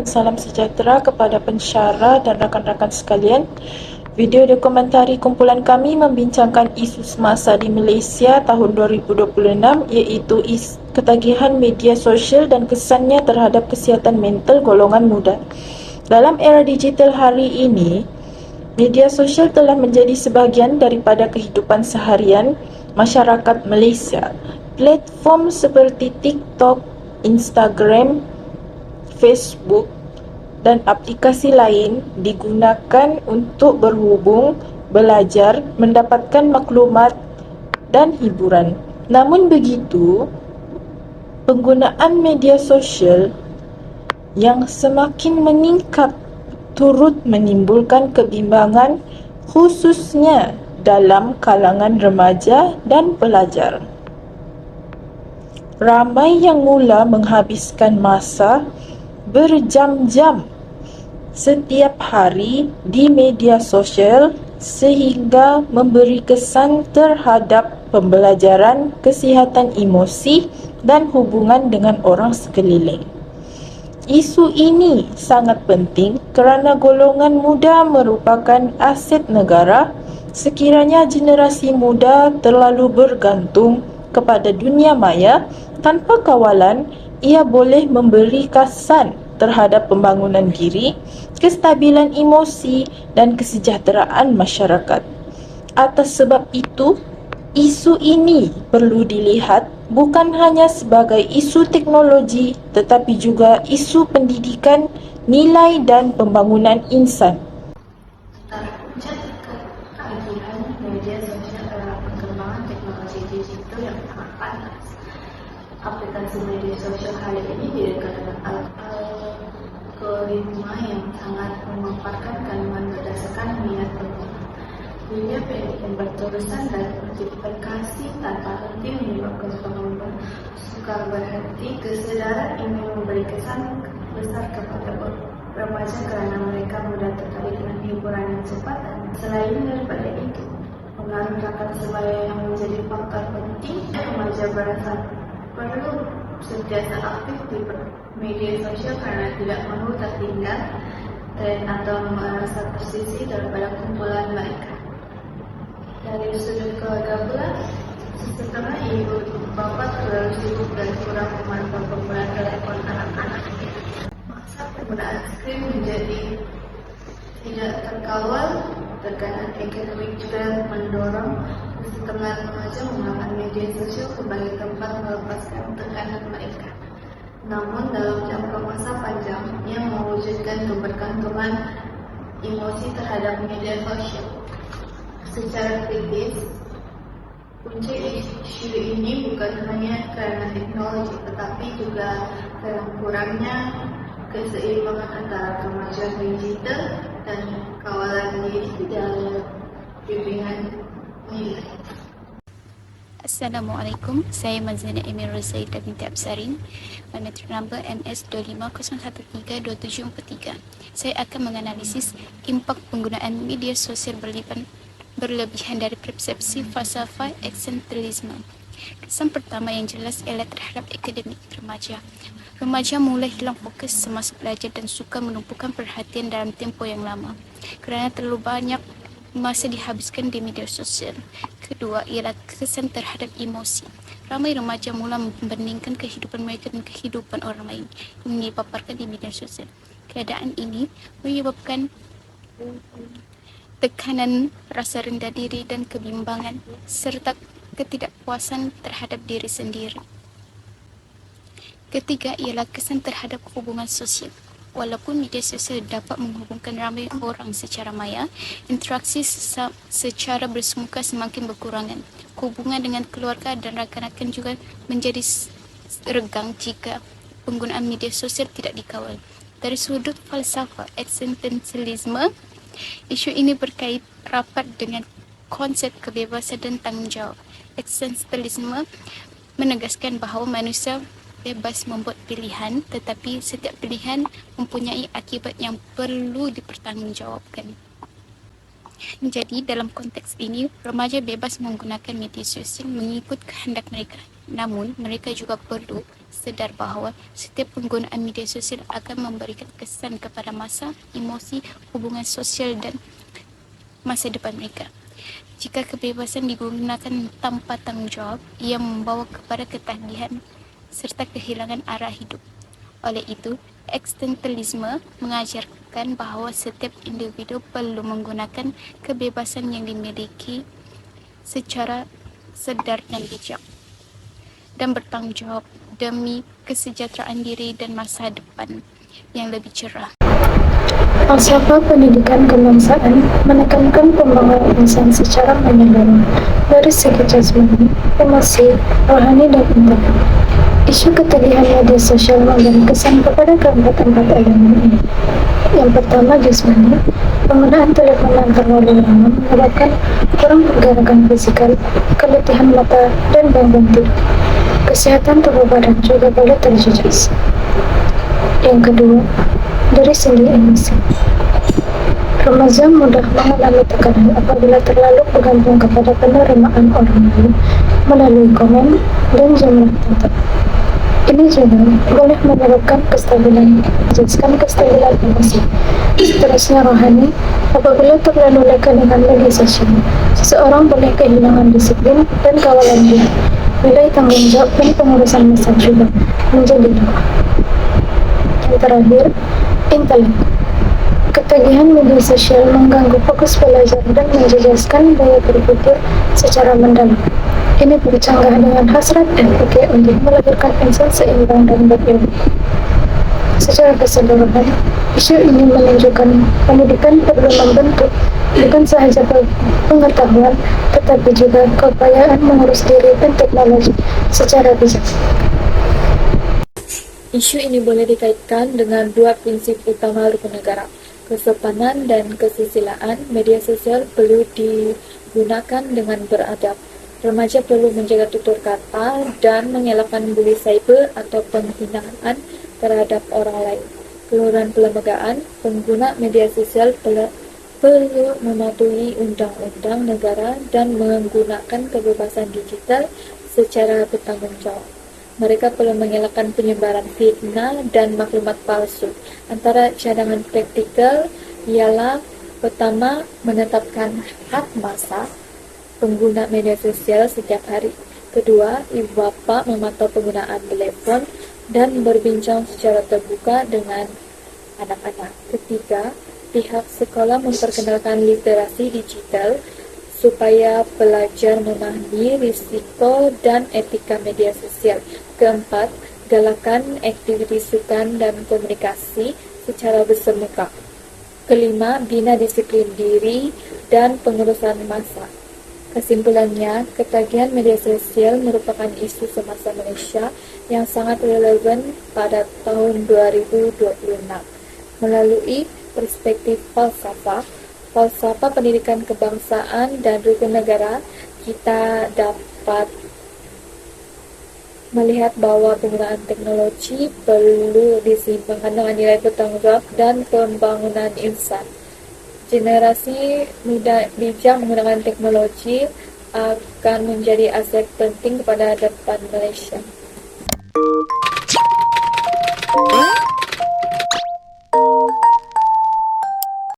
Salam sejahtera kepada pensyarah dan rakan-rakan sekalian. Video dokumentari kumpulan kami membincangkan isu semasa di Malaysia tahun 2026 iaitu ketagihan media sosial dan kesannya terhadap kesihatan mental golongan muda. Dalam era digital hari ini, media sosial telah menjadi sebahagian daripada kehidupan seharian masyarakat Malaysia. Platform seperti TikTok, Instagram, Facebook dan aplikasi lain digunakan untuk berhubung, belajar, mendapatkan maklumat dan hiburan. Namun begitu, penggunaan media sosial yang semakin meningkat turut menimbulkan kebimbangan khususnya dalam kalangan remaja dan pelajar. Ramai yang mula menghabiskan masa berjam-jam setiap hari di media sosial sehingga memberi kesan terhadap pembelajaran, kesihatan emosi dan hubungan dengan orang sekeliling. Isu ini sangat penting kerana golongan muda merupakan aset negara. Sekiranya generasi muda terlalu bergantung kepada dunia maya tanpa kawalan, ia boleh memberi kesan terhadap pembangunan diri, kestabilan emosi dan kesejahteraan masyarakat. Atas sebab itu, isu ini perlu dilihat bukan hanya sebagai isu teknologi tetapi juga isu pendidikan, nilai dan pembangunan insan. Kehadiran media sosial dalam perkembangan teknologi digital yang sangat panas. Aplikasi media sosial hari ini didekatkan algoritma yang sangat memaparkan kandungan berdasarkan minat pengguna. Video pendek yang berterusan dan notifikasi tanpa henti menyebabkan pengguna sukar berhenti. Kesedaran ini memberi kesan besar kepada remaja kerana mereka mudah tertarik dengan hiburan yang cepat. Dan selain daripada itu, pengaruh rakan sebaya yang menjadi faktor penting, remaja berasa perlu sentiasa aktif di media sosial kerana tidak mahu tertinggal tren atau merasa tersisih daripada kumpulan mereka. Dari sudut keluarga pula, setengah ibu bapa terlalu sibuk dan kurang memantau penggunaan telefon anak-anak. Masa penggunaan skrin menjadi tidak terkawal. Tekanan ekonomi juga mendorong setengah remaja menggunakan media sosial sebagai tempat melepaskan tekanan mereka. Namun dalam jangka masa panjang yang mewujudkan kebergantungan emosi terhadap media sosial. Secara kritis, kunci isu ini bukan hanya kerana teknologi tetapi juga kerana kurangnya keseimbangan antara kemajuan digital dan kawalan diri dalam bimbingan nilai. Assalamualaikum, saya Mazana Emir Rozaidah binti Absarin, Metro number MS250132743. Saya akan menganalisis impak penggunaan media sosial berlebihan dari persepsi falsafah eksentrisme. Kesan pertama yang jelas ialah terhadap akademik remaja. Remaja mulai hilang fokus semasa belajar dan suka menumpukan perhatian dalam tempoh yang lama kerana terlalu banyak masa dihabiskan di media sosial. Kedua ialah kesan terhadap emosi. Ramai remaja mula membandingkan kehidupan mereka dengan kehidupan orang lain yang dipaparkan di media sosial. Keadaan ini menyebabkan tekanan, rasa rendah diri dan kebimbangan serta ketidakpuasan terhadap diri sendiri. Ketiga ialah kesan terhadap hubungan sosial. Walaupun media sosial dapat menghubungkan ramai orang secara maya, interaksi secara bersemuka semakin berkurangan. Hubungan dengan keluarga dan rakan-rakan juga menjadi regang jika penggunaan media sosial tidak dikawal. Dari sudut falsafah eksistensialisme, isu ini berkait rapat dengan konsep kebebasan dan tanggungjawab. Eksistensialisme menegaskan bahawa manusia bebas membuat pilihan, tetapi setiap pilihan mempunyai akibat yang perlu dipertanggungjawabkan. Jadi dalam konteks ini, remaja bebas menggunakan media sosial mengikut kehendak mereka. Namun, mereka juga perlu sedar bahawa setiap penggunaan media sosial akan memberikan kesan kepada masa, emosi, hubungan sosial dan masa depan mereka. Jika kebebasan digunakan tanpa tanggungjawab, ia membawa kepada ketagihan serta kehilangan arah hidup. Oleh itu, eksistensialisme mengajarkan bahawa setiap individu perlu menggunakan kebebasan yang dimiliki secara sedar dan bijak dan bertanggungjawab demi kesejahteraan diri dan masa depan yang lebih cerah. Falsafah pendidikan kebangsaan menekankan pembangunan insan secara menyeluruh dari segi jasmani, emosi, rohani, dan intelek. Isu ketagihan media sosial memberi kesan kepada keempat-empat elemen ini. Yang pertama, jasmani. Penggunaan telepon yang terlalu lama menyebabkan kurang pergerakan fisikal, keletihan mata, dan gangguan tidur. Kesehatan tubuh badan juga boleh terjejas. Yang kedua, dari segi emosi. Remaja mudah mengalami tekanan apabila terlalu bergantung kepada penerimaan orang lain melalui komen dan jumlah tonton. Ini juga boleh menyebabkan kestabilan emosi. Seterusnya, rohani. Apabila terlalu leka dengan media sosial, seseorang boleh kehilangan disiplin dan kawalan diri. Nilai tanggung jawab dan pengurusan masa juga menjadi lemah. Yang terakhir, intelek. Ketagihan media sosial mengganggu fokus belajar dan menjejaskan daya berpikir secara mendalam. Ini bercanggah dengan hasrat FPG untuk melahirkan insan seimbang dan berilmu. Secara keseluruhan, isu ini menunjukkan pendidikan perlu membentuk bukan sahaja pengetahuan, tetapi juga keupayaan mengurus diri dan teknologi secara bijak. Isu ini boleh dikaitkan dengan dua prinsip utama rukun negara, kesopanan dan kesusilaan. Media sosial perlu digunakan dengan beradab. Remaja perlu menjaga tutur kata dan mengelakkan bully cyber atau penghinaan terhadap orang lain. Keluaran pelembagaan, pengguna media sosial perlu mematuhi undang-undang negara dan menggunakan kebebasan digital secara bertanggung jawab. Mereka perlu mengelakkan penyebaran fitnah dan maklumat palsu. Antara cadangan praktikal ialah pertama, menetapkan hak masa pengguna media sosial setiap hari. Kedua, ibu bapa memantau penggunaan telepon dan berbincang secara terbuka dengan anak-anak. Ketiga, pihak sekolah memperkenalkan literasi digital supaya pelajar memahami risiko dan etika media sosial. Keempat, galakan aktiviti sukan dan komunikasi secara bersemuka. Kelima, bina disiplin diri dan pengurusan massa. Kesimpulannya, ketagihan media sosial merupakan isu semasa Malaysia yang sangat relevan pada tahun 2026. Melalui perspektif falsafah pendidikan kebangsaan dan rukun negara, kita dapat melihat bahwa penggunaan teknologi perlu diseimbangkan dengan nilai bertanggungjawab dan pembangunan insan. Generasi muda bijak menggunakan teknologi akan menjadi aset penting kepada depan Malaysia.